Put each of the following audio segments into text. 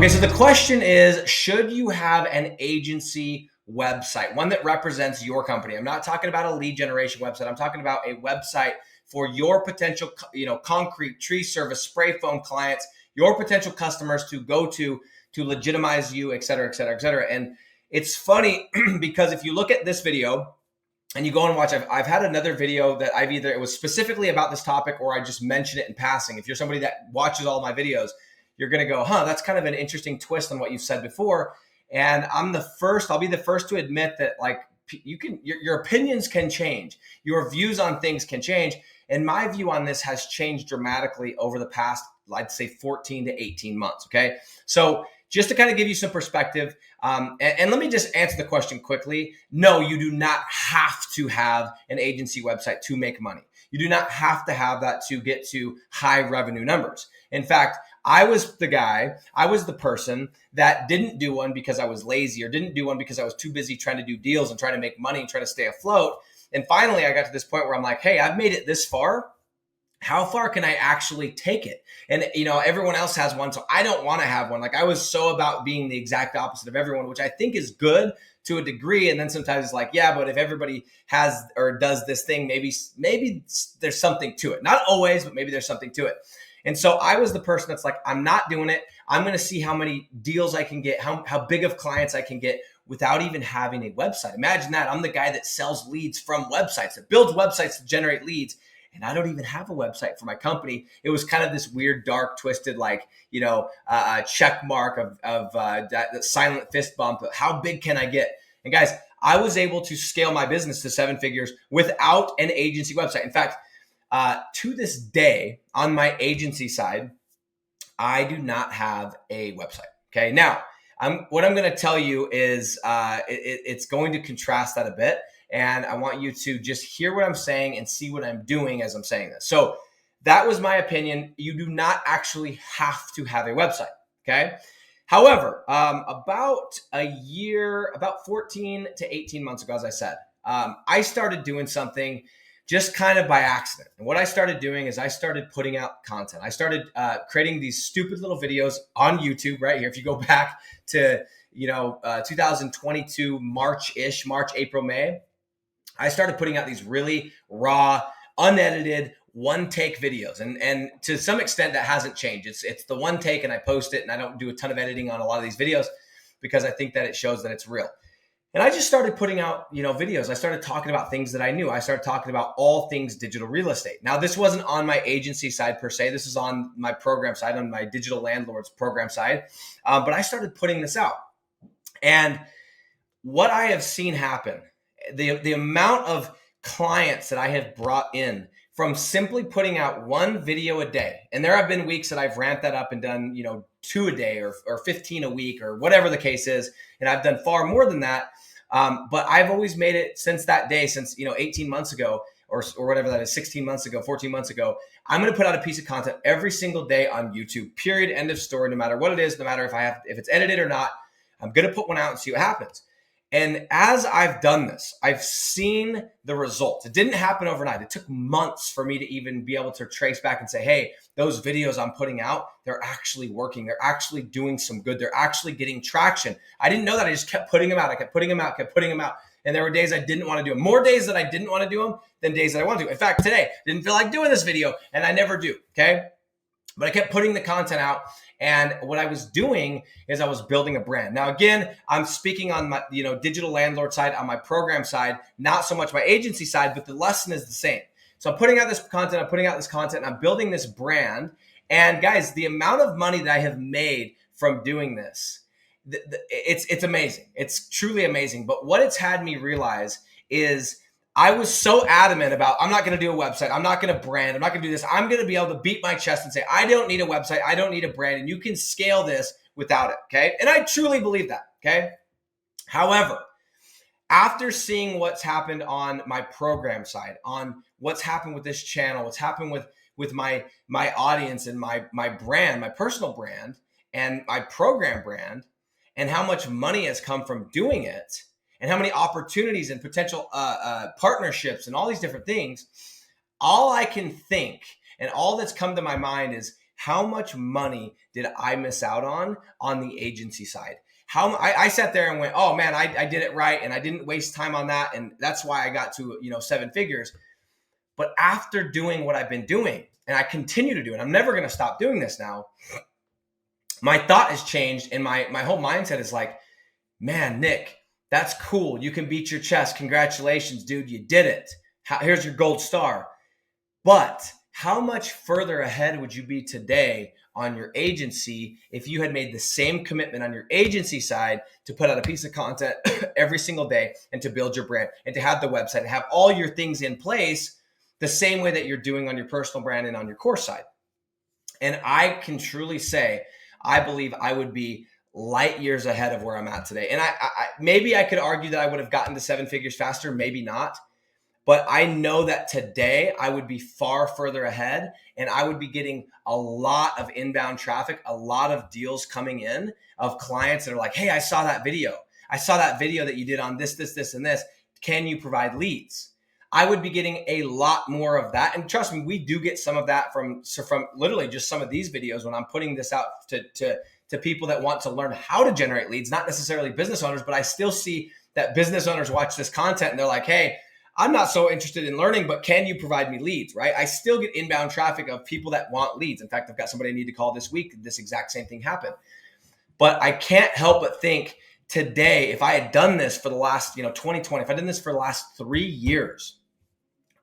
Okay, so the question is, should you have an agency website, one that represents your company? I'm not talking about a lead generation website. I'm talking about a website for your potential, concrete tree service, spray foam clients, your potential customers to go to legitimize you, et cetera, et cetera, et cetera. And it's funny because if you look at this video and you go and watch, I've had another video that it was specifically about this topic or I just mentioned it in passing. If you're somebody that watches all my videos, you're going to go, that's kind of an interesting twist on what you've said before. And I'll be the first to admit that your opinions can change. Your views on things can change. And my view on this has changed dramatically over the past, I'd say 14 to 18 months. Okay. So just to kind of give you some perspective, and let me just answer the question quickly. No, you do not have to have an agency website to make money. You do not have to have that to get to high revenue numbers. In fact, I was the person that didn't do one because I was lazy or didn't do one because I was too busy trying to do deals and trying to make money and trying to stay afloat. And finally, I got to this point where I'm like, hey, I've made it this far. How far can I actually take it? And, everyone else has one, so I don't want to have one. Like I was so about being the exact opposite of everyone, which I think is good to a degree. And then sometimes it's like, yeah, but if everybody has or does this thing, maybe there's something to it. Not always, but maybe there's something to it. And so I was the person that's like, I'm not doing it. I'm going to see how many deals I can get, how big of clients I can get without even having a website. Imagine that. I'm the guy that sells leads from websites, that builds websites to generate leads. And I don't even have a website for my company. It was kind of this weird, dark, twisted, check mark of that silent fist bump. How big can I get? And guys, I was able to scale my business to 7 figures without an agency website. In fact, to this day, on my agency side, I do not have a website. Okay. Now, what I'm going to tell you is it's going to contrast that a bit. And I want you to just hear what I'm saying and see what I'm doing as I'm saying this. So that was my opinion. You do not actually have to have a website. Okay. However, about 14 to 18 months ago, as I said, I started doing something just kind of by accident. And what I started doing is I started putting out content. I started creating these stupid little videos on YouTube right here. If you go back to, 2022, March, April, May, I started putting out these really raw, unedited, one-take videos. And to some extent, that hasn't changed. It's the one take and I post it and I don't do a ton of editing on a lot of these videos because I think that it shows that it's real. And I just started putting out, videos. I started talking about things that I knew. I started talking about all things digital real estate. Now, this wasn't on my agency side per se. This is on my program side, on my digital landlords program side. But I started putting this out. And what I have seen happen, the amount of clients that I have brought in from simply putting out one video a day. And there have been weeks that I've ramped that up and done, 2 a day or 15 a week or whatever the case is. And I've done far more than that. But I've always made it since that day, since, 18 months ago or whatever that is, 16 months ago, 14 months ago, I'm going to put out a piece of content every single day on YouTube, period, end of story, no matter what it is, no matter if it's edited or not, I'm going to put one out and see what happens. And as I've done this, I've seen the results. It didn't happen overnight. It took months for me to even be able to trace back and say, hey, those videos I'm putting out, they're actually working. They're actually doing some good. They're actually getting traction. I didn't know that. I just kept putting them out. I kept putting them out, kept putting them out. And there were days I didn't want to do them. More days that I didn't want to do them than days that I wanted to. In fact, today, I didn't feel like doing this video, and I never do, okay? But I kept putting the content out. And what I was doing is I was building a brand. Now, again, I'm speaking on my, digital landlord side, on my program side, not so much my agency side, but the lesson is the same. So I'm putting out this content, and I'm building this brand. And guys, the amount of money that I have made from doing this, it's amazing. It's truly amazing. But what it's had me realize is I was so adamant about, I'm not going to do a website. I'm not going to brand. I'm not going to do this. I'm going to be able to beat my chest and say, I don't need a website. I don't need a brand. And you can scale this without it. Okay. And I truly believe that. Okay. However, after seeing what's happened on my program side, on what's happened with this channel, what's happened with my audience and my brand, my personal brand and my program brand, and how much money has come from doing it, and how many opportunities and potential partnerships and all these different things, all I can think and all that's come to my mind is, how much money did I miss out on the agency side? I sat there and went, oh man, I did it right. And I didn't waste time on that. And that's why I got to, 7 figures. But after doing what I've been doing, and I continue to do it, I'm never going to stop doing this now. My thought has changed, and my whole mindset is like, man, Nick, that's cool. You can beat your chest. Congratulations, dude. You did it. Here's your gold star. But how much further ahead would you be today on your agency if you had made the same commitment on your agency side to put out a piece of content every single day and to build your brand and to have the website and have all your things in place the same way that you're doing on your personal brand and on your course side? And I can truly say, I believe I would be light years ahead of where I'm at today. And I maybe I could argue that I would have gotten to 7 figures faster, maybe not. But I know that today I would be far further ahead, and I would be getting a lot of inbound traffic, a lot of deals coming in of clients that are like, hey, I saw that video. I saw that video that you did on this, and this. Can you provide leads? I would be getting a lot more of that. And trust me, we do get some of that from literally just some of these videos when I'm putting this out to people that want to learn how to generate leads, not necessarily business owners, but I still see that business owners watch this content and they're like, hey, I'm not so interested in learning, but can you provide me leads, right? I still get inbound traffic of people that want leads. In fact, I've got somebody I need to call this week. This exact same thing happened. But I can't help but think today, if I had done this for the last, 2020, if I did this for the last 3 years,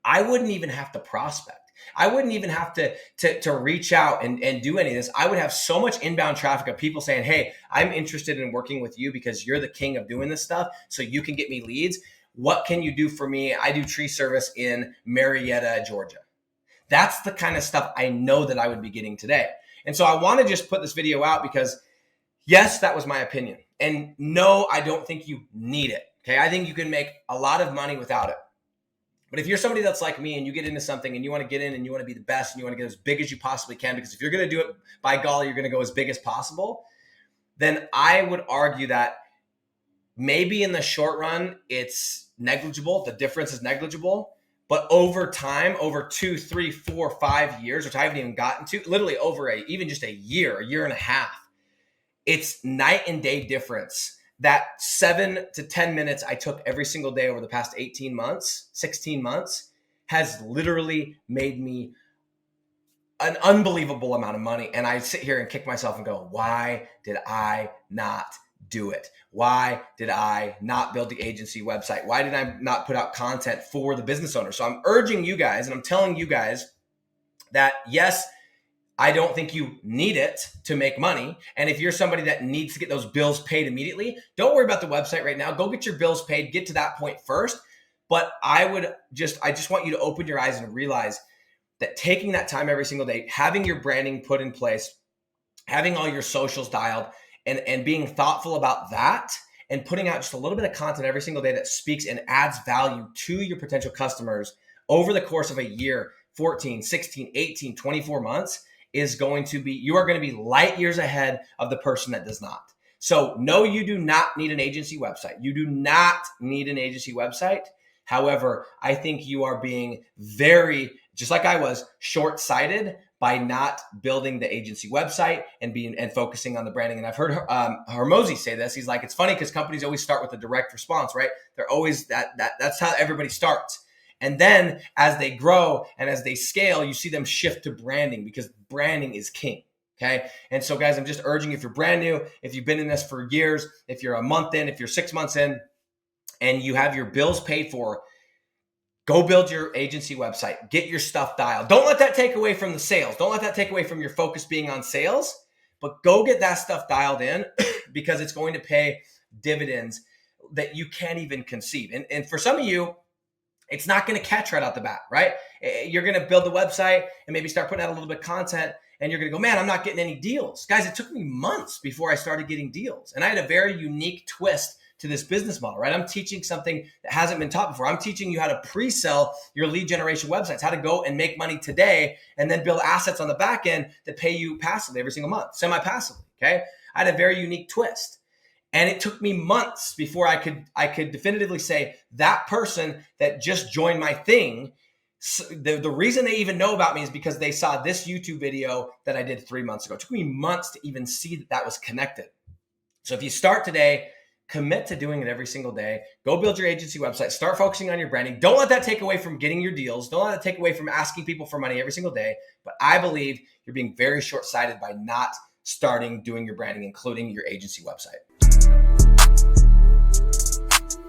I wouldn't even have to prospect. I wouldn't even have to reach out and do any of this. I would have so much inbound traffic of people saying, hey, I'm interested in working with you because you're the king of doing this stuff, so you can get me leads. What can you do for me? I do tree service in Marietta, Georgia. That's the kind of stuff I know that I would be getting today. And so I want to just put this video out because, yes, that was my opinion. And no, I don't think you need it. Okay, I think you can make a lot of money without it. But if you're somebody that's like me and you get into something and you want to get in and you want to be the best and you want to get as big as you possibly can, because if you're going to do it, by golly, you're going to go as big as possible, then I would argue that maybe in the short run, it's negligible. The difference is negligible. But over time, over 2, 3, 4, 5 years, which I haven't even gotten to, literally over even just a year and a half, it's night and day difference. That 7 to 10 minutes I took every single day over the past 18 months, 16 months, has literally made me an unbelievable amount of money. And I sit here and kick myself and go, why did I not do it? Why did I not build the agency website? Why did I not put out content for the business owner? So I'm urging you guys, and I'm telling you guys that, yes, I don't think you need it to make money. And if you're somebody that needs to get those bills paid immediately, don't worry about the website right now. Go get your bills paid, get to that point first. But I just want you to open your eyes and realize that taking that time every single day, having your branding put in place, having all your socials dialed, and being thoughtful about that, and putting out just a little bit of content every single day that speaks and adds value to your potential customers over the course of a year, 14, 16, 18, 24 months, you are going to be light years ahead of the person that does not. So no, you do not need an agency website. You do not need an agency website. However, I think you are being very, just like I was, short-sighted by not building the agency website and focusing on the branding. And I've heard Hormozi say this. He's like, it's funny because companies always start with a direct response, right? They're always that's how everybody starts. And then as they grow and as they scale, you see them shift to branding because branding is king. Okay. And so guys, I'm just urging, if you're brand new, if you've been in this for years, if you're a month in, if you're 6 months in, and you have your bills paid for, go build your agency website, get your stuff dialed. Don't let that take away from the sales. Don't let that take away from your focus being on sales, but go get that stuff dialed in because it's going to pay dividends that you can't even conceive. And for some of you, it's not going to catch right out the bat, right? You're going to build the website and maybe start putting out a little bit of content and you're going to go, man, I'm not getting any deals. Guys, it took me months before I started getting deals. And I had a very unique twist to this business model, right? I'm teaching something that hasn't been taught before. I'm teaching you how to pre-sell your lead generation websites, how to go and make money today and then build assets on the back end that pay you passively every single month, semi-passively, okay? I had a very unique twist. And it took me months before I could definitively say that person that just joined my thing So the reason they even know about me is because they saw this YouTube video that I did 3 months ago. It took me months to even see that that was connected. So if you start today, commit to doing it every single day. Go build your agency website. Start focusing on your branding. Don't let that take away from getting your deals. Don't let that take away from asking people for money every single day. But I believe you're being very short-sighted by not starting doing your branding, including your agency website.